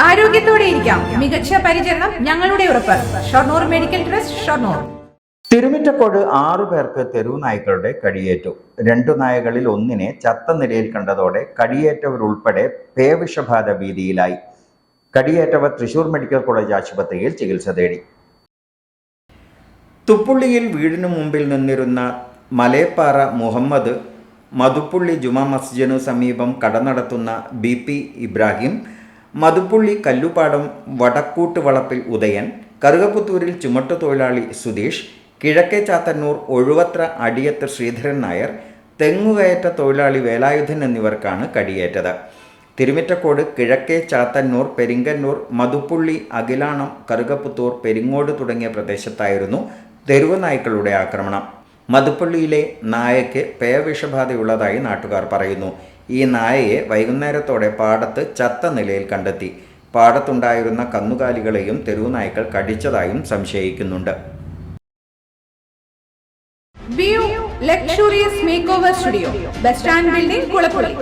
ആരോഗ്യത്തോടെ ഇരിക്കാം. മികച്ച പരിചരണം ഞങ്ങളുടെ ഉറപ്പ്. Shoranur medical trust, Shoranur. തിരുമിറ്റക്കോട് 6 പേർക്ക് തെരുവു നായ്ക്കളുടെ കടിയേറ്റു. 2 നായകളിൽ ഒന്നിനെ ചത്ത നിലയിൽ കണ്ടതോടെ കടിയേറ്റവരുൾപ്പെടെ പേവിഷബാധ ഭീതിയിലായി. കടിയേറ്റവർ തൃശൂർ മെഡിക്കൽ കോളേജ് ആശുപത്രിയിൽ ചികിത്സ തേടി. തുപ്പുള്ളിയിൽ വീടിനു മുമ്പിൽ നിന്നിരുന്ന മലേപ്പാറ മുഹമ്മദ്, മതുപ്പുള്ളി ജുമാ മസ്ജിദിനു സമീപം കട നടത്തുന്ന BP ഇബ്രാഹിം, മതുപ്പുള്ളി കല്ലുപാടം വടക്കൂട്ട് വളപ്പിൽ ഉദയൻ, കറുകപ്പുത്തൂരിൽ ചുമട്ടുതൊഴിലാളി സുധീഷ്, കിഴക്കേ ചാത്തന്നൂർ ഒഴുവത്ര അടിയത്ത് ശ്രീധരൻ നായർ, തെങ്ങുകയറ്റ തൊഴിലാളി വേലായുധൻ എന്നിവർക്കാണ് കടിയേറ്റത്. തിരുമിറ്റക്കോട് കിഴക്കേ ചാത്തന്നൂർ, പെരിങ്ങന്നൂർ, മതുപ്പുള്ളി, അകിലാണം, കറുകപ്പുത്തൂർ, പെരിങ്ങോട് തുടങ്ങിയ പ്രദേശത്തായിരുന്നു തെരുവ് നായ്ക്കളുടെ ആക്രമണം. മതുപ്പള്ളിയിലെ നായയ്ക്ക് പേവിഷബാധയുള്ളതായി നാട്ടുകാർ പറയുന്നു. ഈ നായയെ വൈകുന്നേരത്തോടെ പാടത്ത് ചത്ത നിലയിൽ കണ്ടെത്തി. പാടത്തുണ്ടായിരുന്ന കന്നുകാലികളെയും തെരുവു നായ്ക്കൾ കടിച്ചതായും സംശയിക്കുന്നുണ്ട്. Luxurious makeover studio, bus stand building, Kulappully.